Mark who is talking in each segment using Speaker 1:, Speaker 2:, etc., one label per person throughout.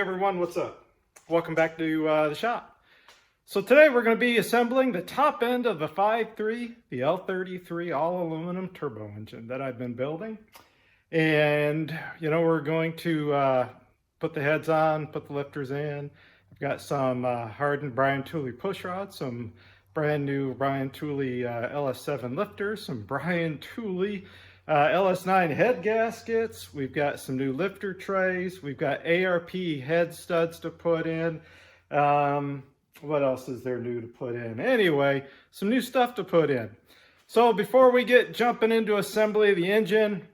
Speaker 1: everyone, what's up? Welcome back to the shop. So today we're going to be assembling the top end of the 5.3, the L33 all aluminum turbo engine that I've been building. And we're going to put the heads on, put the lifters in. I've got some hardened Brian Tooley push rods, some brand new Brian Tooley LS7 lifters, some Brian Tooley LS9 head gaskets. We've got some new lifter trays. We've got ARP head studs to put in. What else is there new to put in? Anyway, some new stuff to put in. So before we get jumping into assembly of the engine,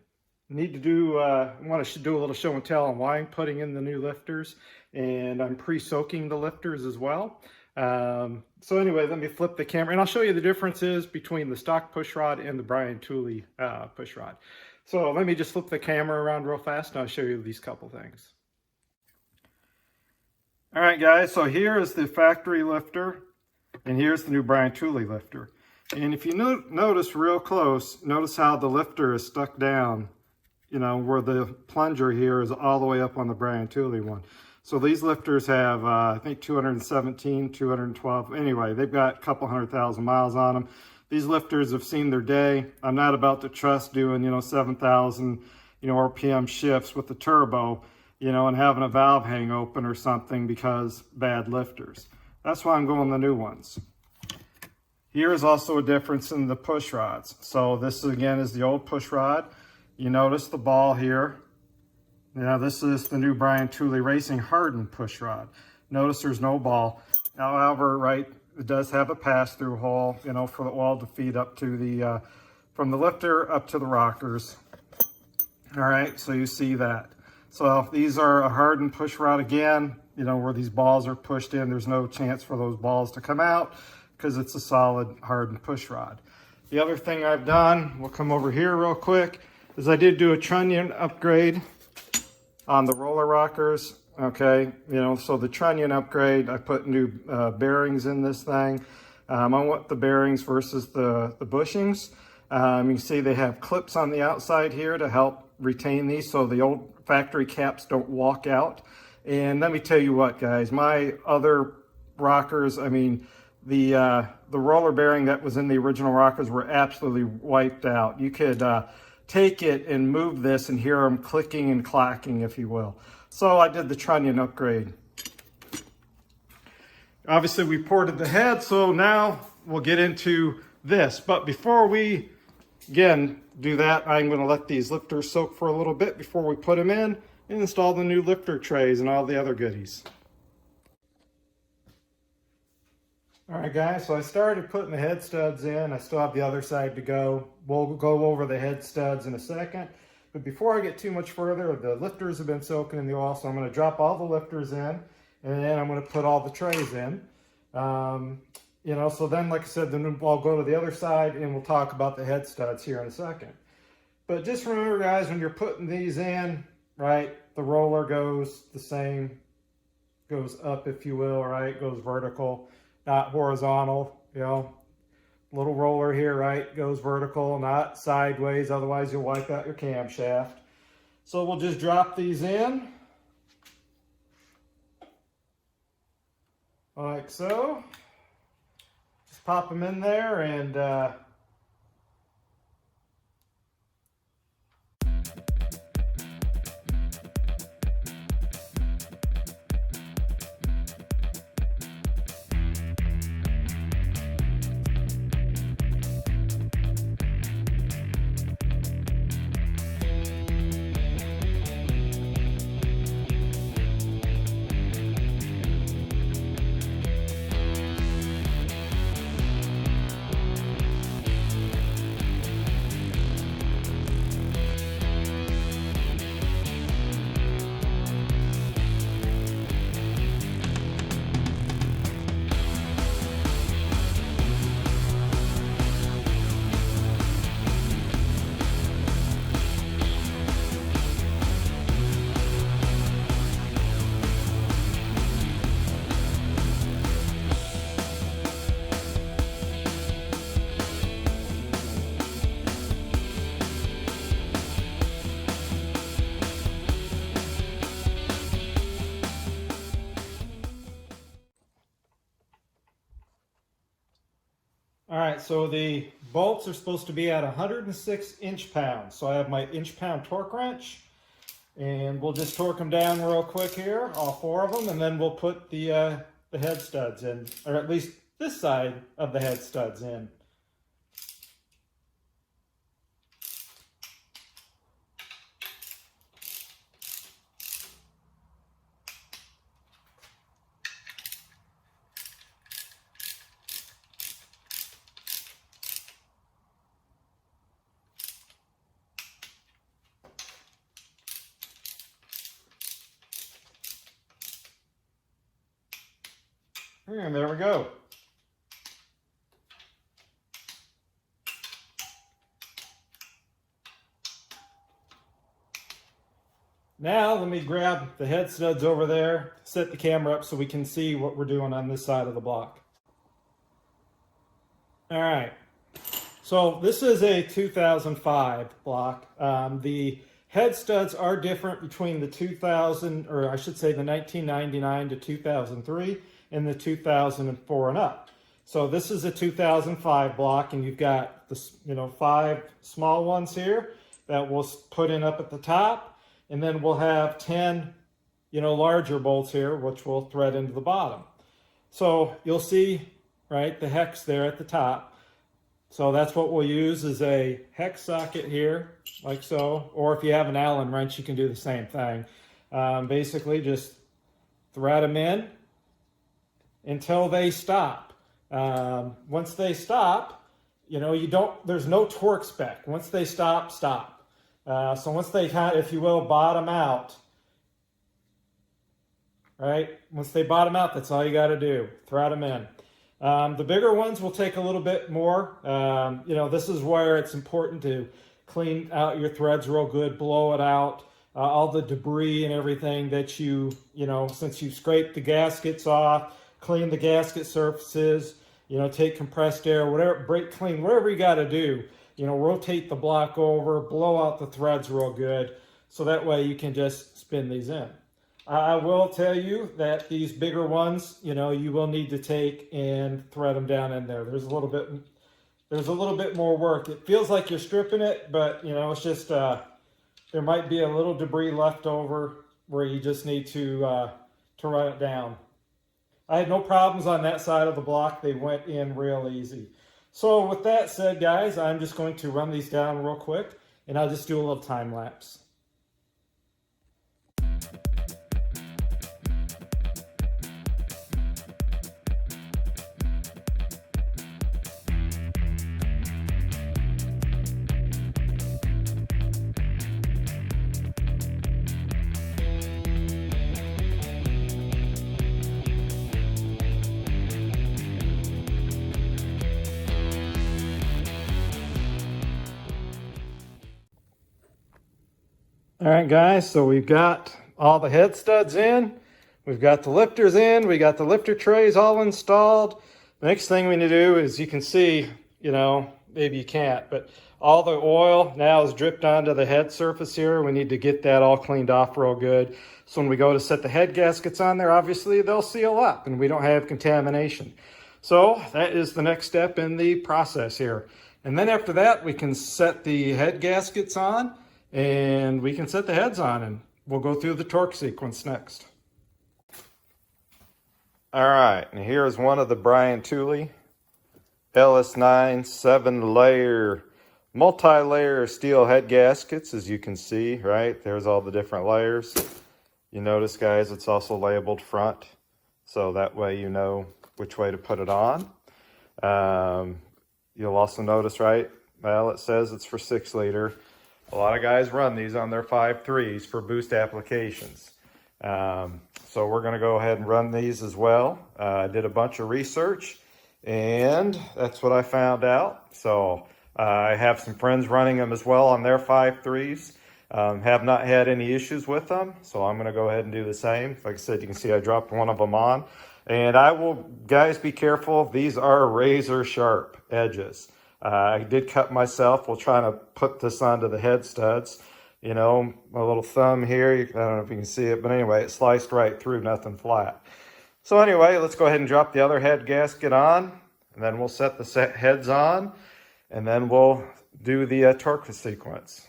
Speaker 1: I want to do a little show and tell on why I'm putting in the new lifters, and I'm pre-soaking the lifters as well. So anyway, let me flip the camera and I'll show you the differences between the stock push rod and the Brian Tooley push rod. So let me just flip the camera around real fast and I'll show you these couple things. All right, guys, so here is the factory lifter and here's the new Brian Tooley lifter. And if you notice real close, notice how the lifter is stuck down, where the plunger here is all the way up on the Brian Tooley one. So these lifters have, I think, 217, 212. Anyway, they've got a couple 100,000 miles on them. These lifters have seen their day. I'm not about to trust doing, 7,000, RPM shifts with the turbo, and having a valve hang open or something because bad lifters. That's why I'm going the new ones. Here is also a difference in the push rods. So this, again, is the old push rod. You notice the ball here. Now this is the new Brian Tooley Racing hardened push rod. Notice there's no ball. However, right, it does have a pass-through hole, for the oil to feed up to the, from the lifter up to the rockers. All right, so you see that. So if these are a hardened push rod again, where these balls are pushed in, there's no chance for those balls to come out because it's a solid hardened push rod. The other thing I've done, we'll come over here real quick, is I did do a trunnion upgrade on the roller rockers. Okay, so the trunnion upgrade, I put new bearings in this thing. I want the bearings versus the bushings. You can see they have clips on the outside here to help retain these so the old factory caps don't walk out. And let me tell you what, guys, my other rockers, the roller bearing that was in the original rockers were absolutely wiped out. You could take it and move this and hear them clicking and clacking, if you will. So I did the trunnion upgrade. Obviously we ported the head, so now we'll get into this. But before we, again, do that, I'm going to let these lifters soak for a little bit before we put them in and install the new lifter trays and all the other goodies. All right, guys, so I started putting the head studs in. I still have the other side to go. We'll go over the head studs in a second. But before I get too much further, the lifters have been soaking in the oil, so I'm going to drop all the lifters in, and then I'm going to put all the trays in. So then, like I said, then I'll go to the other side, and we'll talk about the head studs here in a second. But just remember, guys, when you're putting these in, right, the roller goes the same, goes up, if you will, right, goes vertical. Not horizontal, little roller here, right? Goes vertical, not sideways, otherwise you'll wipe out your camshaft. So we'll just drop these in. Like so. Just pop them in there and All right, so the bolts are supposed to be at 106 inch-pounds. So I have my inch-pound torque wrench, and we'll just torque them down real quick here, all 4 of them, and then we'll put the head studs in, or at least this side of the head studs in. And there we go. Now let me grab the head studs over there, set the camera up so we can see what we're doing on this side of the block. All right, so this is a 2005 block. The head studs are different between the 2000, or I should say the 1999 to 2003 and the 2004 and up. So this is a 2005 block, and you've got the 5 small ones here that we'll put in up at the top, and then we'll have 10 larger bolts here which we'll thread into the bottom. So you'll see, right, the hex there at the top. So that's what we'll use, is a hex socket here, like so. Or if you have an Allen wrench, you can do the same thing. Basically, just thread them in until they stop. Once they stop, there's no torque spec. Once they stop, stop. So once they kind of, if you will, bottom out, right? Once they bottom out, that's all you got to do. Thread them in. The bigger ones will take a little bit more. This is where it's important to clean out your threads real good, blow it out, all the debris and everything that since you scraped the gaskets off, clean the gasket surfaces, take compressed air, whatever, brake clean, whatever you got to do, rotate the block over, blow out the threads real good, so that way you can just spin these in. I will tell you that these bigger ones, you will need to take and thread them down in there. There's a little bit more work. It feels like you're stripping it, but it's just there might be a little debris left over where you just need to run it down. I had no problems on that side of the block. They went in real easy. So with that said, guys, I'm just going to run these down real quick, and I'll just do a little time lapse. All right, guys, so we've got all the head studs in, we've got the lifters in, we got the lifter trays all installed. The next thing we need to do is, you can see, maybe you can't, but all the oil now is dripped onto the head surface here. We need to get that all cleaned off real good. So when we go to set the head gaskets on there, obviously they'll seal up and we don't have contamination. So that is the next step in the process here. And then after that, we can set the head gaskets on, and we can set the heads on, and we'll go through the torque sequence next. All right, and here's one of the Brian Tooley LS9 7-layer, multi-layer steel head gaskets, as you can see, right? There's all the different layers. You notice, guys, it's also labeled front, so that way you know which way to put it on. You'll also notice, right, well, it says it's for 6 liter. A lot of guys run these on their 5.3s for boost applications. So we're going to go ahead and run these as well. I did a bunch of research, and that's what I found out. So I have some friends running them as well on their 5.3s. Have not had any issues with them, so I'm going to go ahead and do the same. Like I said, you can see I dropped one of them on. And I will, guys, be careful. These are razor sharp edges. I did cut myself while trying to put this onto the head studs. My little thumb here, I don't know if you can see it, but anyway, it sliced right through, nothing flat. So anyway, let's go ahead and drop the other head gasket on. And then we'll set the heads on, and then we'll do the torque sequence.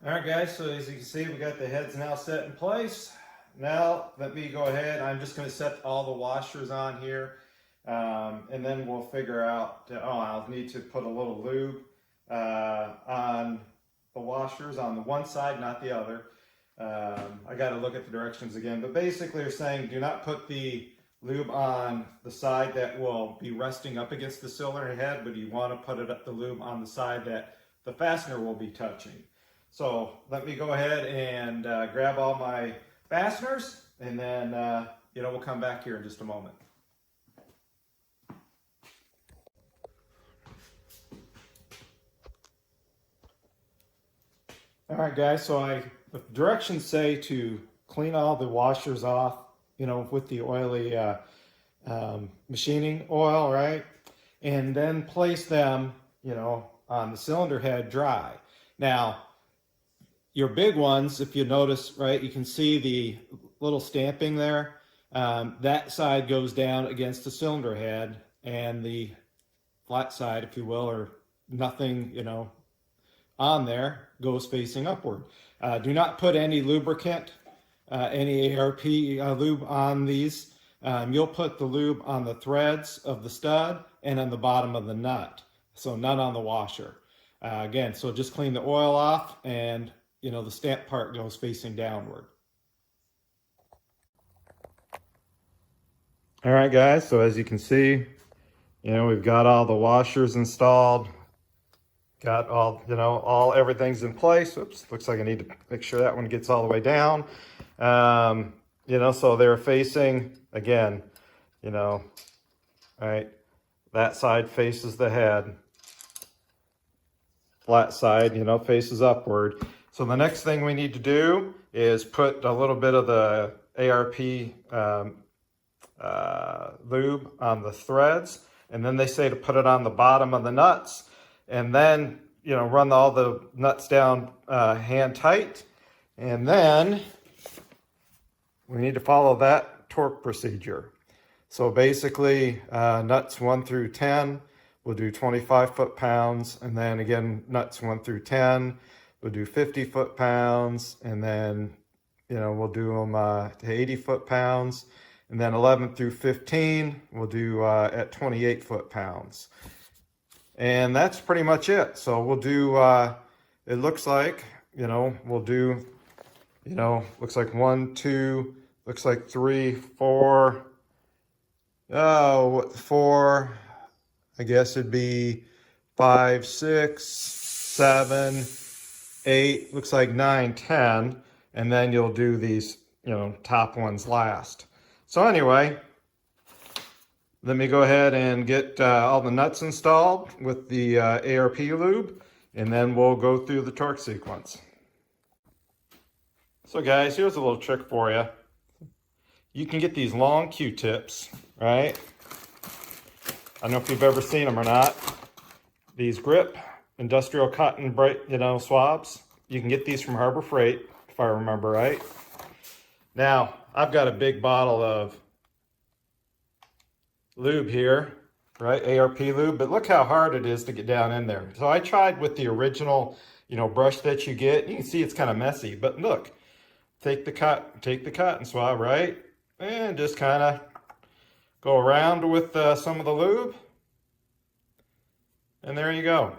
Speaker 1: All right, guys, so as you can see, we got the heads now set in place. Now, let me go ahead. I'm just going to set all the washers on here, and then we'll figure out, I'll need to put a little lube on the washers on the one side, not the other. I got to look at the directions again, but basically they're saying do not put the lube on the side that will be resting up against the cylinder head, but you want to put the lube on the side that the fastener will be touching. So let me go ahead and grab all my fasteners, and then we'll come back here in just a moment. All right, guys, so the directions say to clean all the washers off, with the oily machining oil, right? And then place them, on the cylinder head dry. Now, your big ones, if you notice, right, you can see the little stamping there. That side goes down against the cylinder head, and the flat side, if you will, or nothing, on there, goes facing upward. Do not put any lubricant, any ARP lube on these. You'll put the lube on the threads of the stud and on the bottom of the nut, so none on the washer. Again, so just clean the oil off, and the stamp part goes facing downward. All right, guys, so as you can see, we've got all the washers installed. Got all, everything's in place. Oops, looks like I need to make sure that one gets all the way down. So they're facing, again, right, that side faces the head. Flat side, faces upward. So the next thing we need to do is put a little bit of the ARP lube on the threads, and then they say to put it on the bottom of the nuts, and then run all the nuts down hand tight, and then we need to follow that torque procedure. So basically, nuts 1 through 10, we'll do 25 foot-pounds, and then again, nuts 1 through 10, we'll do 50 foot-pounds, and then, we'll do them to 80 foot-pounds, and then 11 through 15, we'll do at 28 foot-pounds. And that's pretty much it. So we'll do, it looks like, we'll do, looks like 1, 2, looks like 3, 4, 4, I guess it'd be 5, 6, 7, 8, looks like 9, 10, and then you'll do these, top ones last. So anyway, let me go ahead and get all the nuts installed with the ARP lube, and then we'll go through the torque sequence. So guys, here's a little trick for you. You can get these long Q-tips, right? I don't know if you've ever seen them or not. These grip industrial cotton swabs. You can get these from Harbor Freight, if I remember right. Now, I've got a big bottle of lube here, right? ARP lube, but look how hard it is to get down in there. So I tried with the original, brush that you get. You can see it's kind of messy, but look, take the cotton swab, right? And just kind of go around with some of the lube. And there you go.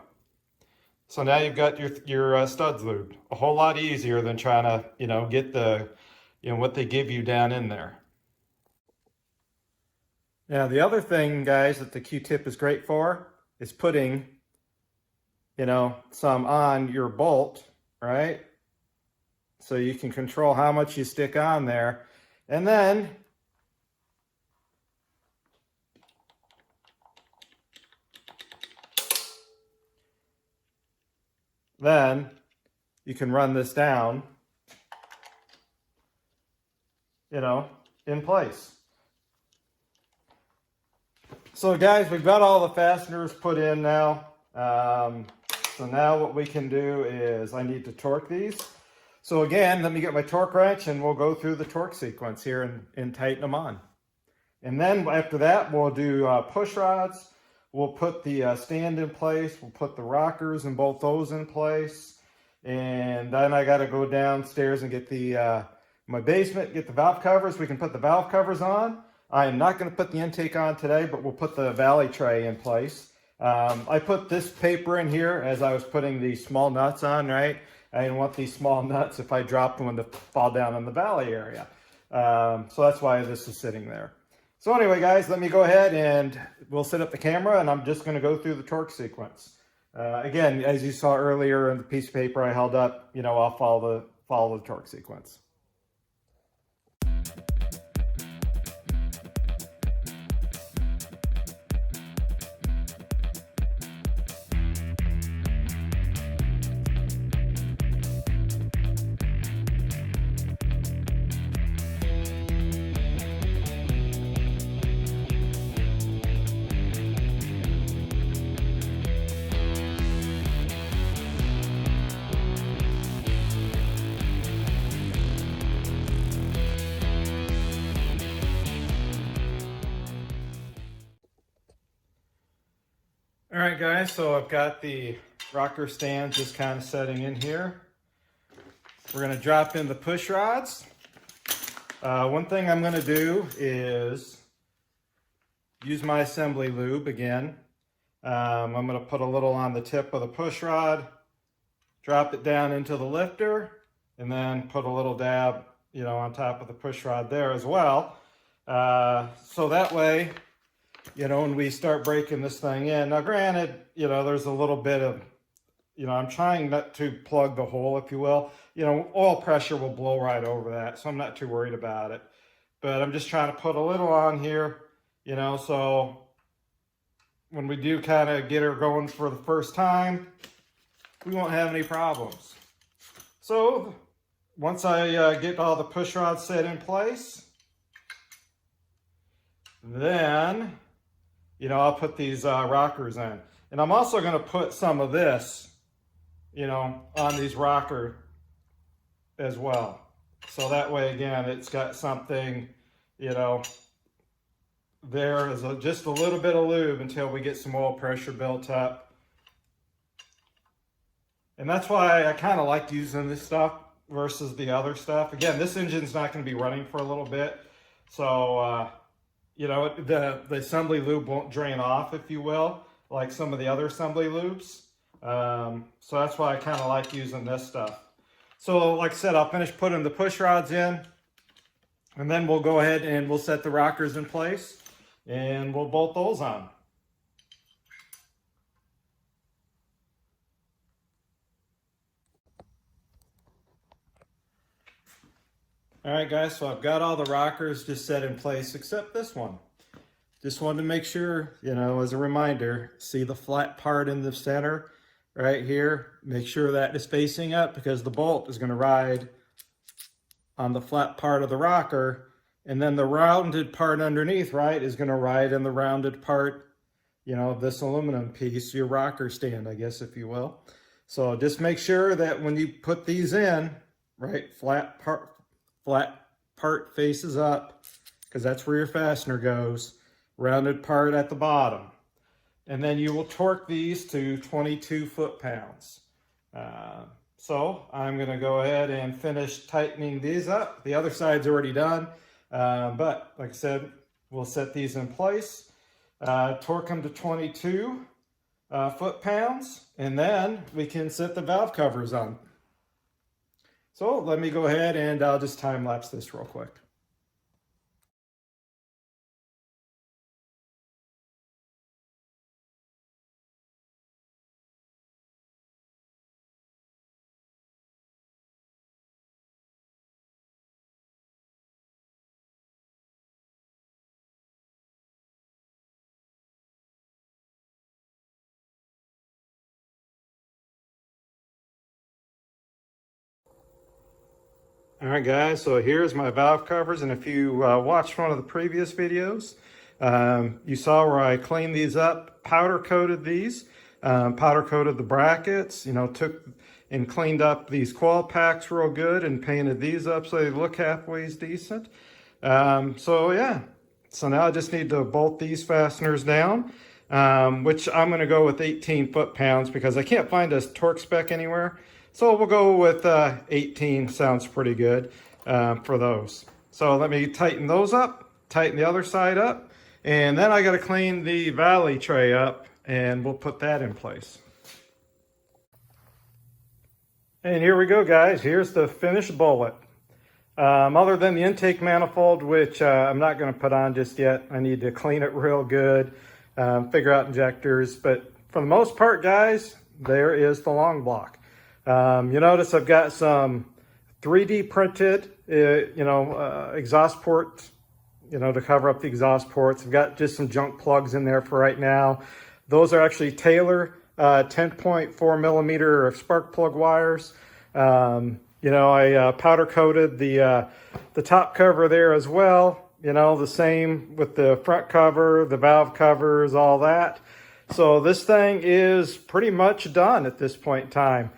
Speaker 1: So now you've got your studs lubed. A whole lot easier than trying to, get the, what they give you down in there. Now the other thing, guys, that the Q-tip is great for is putting, some on your bolt, right? So you can control how much you stick on there. And then you can run this down, in place. So guys, we've got all the fasteners put in now. So now what we can do is I need to torque these. So again, let me get my torque wrench and we'll go through the torque sequence here and tighten them on. And then after that, we'll do push rods. We'll put the stand in place. We'll put the rockers and bolt those in place. And then I got to go downstairs and get the my basement, get the valve covers. We can put the valve covers on. I am not going to put the intake on today, but we'll put the valley tray in place. I put this paper in here as I was putting the small nuts on, right? I didn't want these small nuts, if I dropped them, to fall down in the valley area. So that's why this is sitting there. So anyway, guys, let me go ahead and we'll set up the camera and I'm just going to go through the torque sequence. Again, as you saw earlier in the piece of paper I held up, I'll follow the torque sequence. All right, guys, so I've got the rocker stand just kind of setting in here. We're going to drop in the push rods. One thing I'm going to do is use my assembly lube again. I'm going to put a little on the tip of the push rod, drop it down into the lifter, and then put a little dab, on top of the push rod there as well. So that way, when we start breaking this thing in. Now, granted, there's a little bit of, I'm trying not to plug the hole, if you will. Oil pressure will blow right over that, so I'm not too worried about it. But I'm just trying to put a little on here, so when we do kind of get her going for the first time, we won't have any problems. So once I get all the push rods set in place, then I'll put these rockers in. And I'm also going to put some of this, on these rocker as well. So that way, again, it's got something, there is just a little bit of lube until we get some oil pressure built up. And that's why I kind of like using this stuff versus the other stuff. Again, this engine's not going to be running for a little bit. So, the assembly lube won't drain off, if you will, like some of the other assembly lubes. So that's why I kind of like using this stuff. So like I said, I'll finish putting the push rods in, and then we'll go ahead and we'll set the rockers in place, and we'll bolt those on. All right, guys, so I've got all the rockers just set in place except this one. Just wanted to make sure, as a reminder, see the flat part in the center right here? Make sure that is facing up because the bolt is going to ride on the flat part of the rocker, and then the rounded part underneath, right, is going to ride in the rounded part, this aluminum piece, your rocker stand, I guess, if you will. So just make sure that when you put these in, right, flat part faces up, because that's where your fastener goes. Rounded part at the bottom. And then you will torque these to 22 foot-pounds. So I'm going to go ahead and finish tightening these up. The other side's already done. But like I said, we'll set these in place. Torque them to 22. foot-pounds, and then we can set the valve covers on. So let me go ahead and I'll just time-lapse this real quick. All right, guys, so here's my valve covers, and if you watched one of the previous videos, you saw where I cleaned these up, powder coated these, powder coated the brackets, you know, took and cleaned up these coil packs real good and painted these up so they look halfway decent. So yeah, so now I just need to bolt these fasteners down, which I'm going to go with 18 foot-pounds because I can't find a torque spec anywhere. So we'll go with 18, sounds pretty good for those. So let me tighten those up, tighten the other side up, and then I got to clean the valley tray up, and we'll put that in place. And here we go, guys. Here's the finished bullet. Other than the intake manifold, which I'm not going to put on just yet. I need to clean it real good, figure out injectors. But for the most part, guys, there is the long block. You notice I've got some 3D printed, exhaust ports, to cover up the exhaust ports. I've got just some junk plugs in there for right now. Those are actually Taylor 10.4 millimeter spark plug wires. I powder coated the top cover there as well. The same with the front cover, the valve covers, all that. So this thing is pretty much done at this point in time.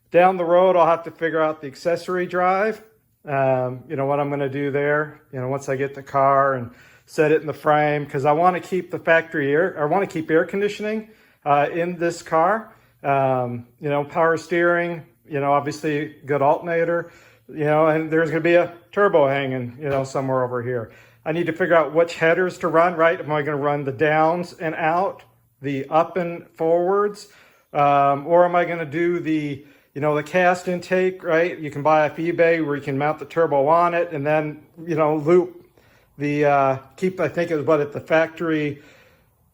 Speaker 1: Down the road, I'll have to figure out the accessory drive. What I'm going to do there, once I get the car and set it in the frame, because I want to keep the factory air, I want to keep air conditioning in this car. Power steering, obviously good alternator, and there's going to be a turbo hanging, somewhere over here. I need to figure out which headers to run, right? Am I going to run the downs and out, the up and forwards, or am I going to do the cast intake, right? You can buy off eBay where you can mount the turbo on it and then, loop the, keep, I think it was at the factory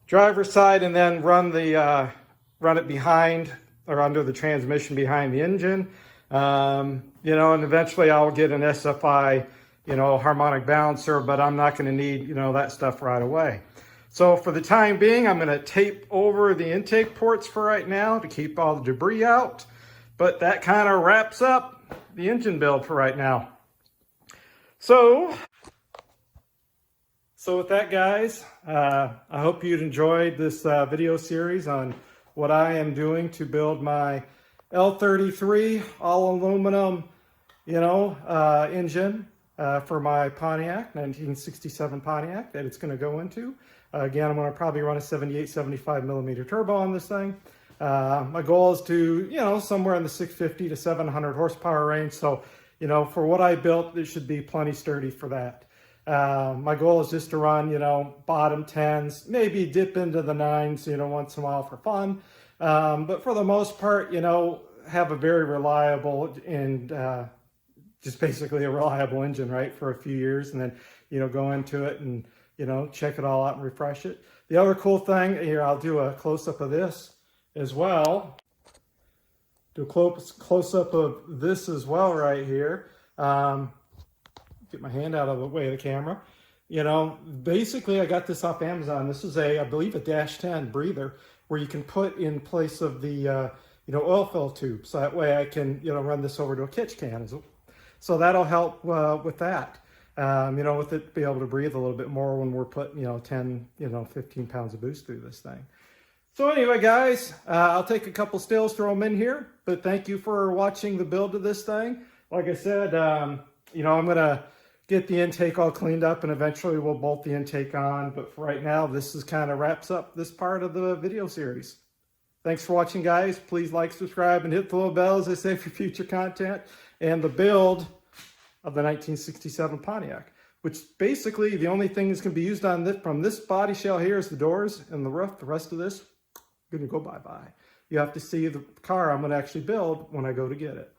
Speaker 1: driver's side, and then run it behind or under the transmission behind the engine. And eventually I'll get an SFI, harmonic balancer, but I'm not going to need, that stuff right away. So for the time being, I'm going to tape over the intake ports for right now to keep all the debris out. But that kind of wraps up the engine build for right now. So with that, guys, I hope you'd enjoyed this video series on what I am doing to build my L33 all aluminum, engine for my Pontiac, 1967 Pontiac that it's going to go into. Again, I'm going to probably run a 78, 75 millimeter turbo on this thing. My goal is to, somewhere in the 650 to 700 horsepower range. So, for what I built, it should be plenty sturdy for that. My goal is just to run, bottom 10s, maybe dip into the 9s, once in a while for fun. But for the most part, have a very reliable and just basically a reliable engine, right, for a few years, and then, go into it and, check it all out and refresh it. The other cool thing here, I'll do a close-up of this as well. Do a close-up of this as well right here. Get my hand out of the way of the camera. Basically I got this off Amazon. This is I believe a -10 breather where you can put in place of the, oil fill tube. So that way I can, run this over to a catch can. So that'll help with that. With it be able to breathe a little bit more when we're putting, 10, 15 pounds of boost through this thing. So anyway, guys, I'll take a couple stills, throw them in here, but thank you for watching the build of this thing. Like I said, I'm going to get the intake all cleaned up and eventually we'll bolt the intake on. But for right now, this is kind of wraps up this part of the video series. Thanks for watching, guys. Please like, subscribe, and hit the little bell, as I say, for future content and the build of the 1967 Pontiac, which basically the only thing that's going to be used on this from this body shell here is the doors and the roof. The rest of this
Speaker 2: going to go bye-bye. You have to see the car I'm going to actually build when I go to get it.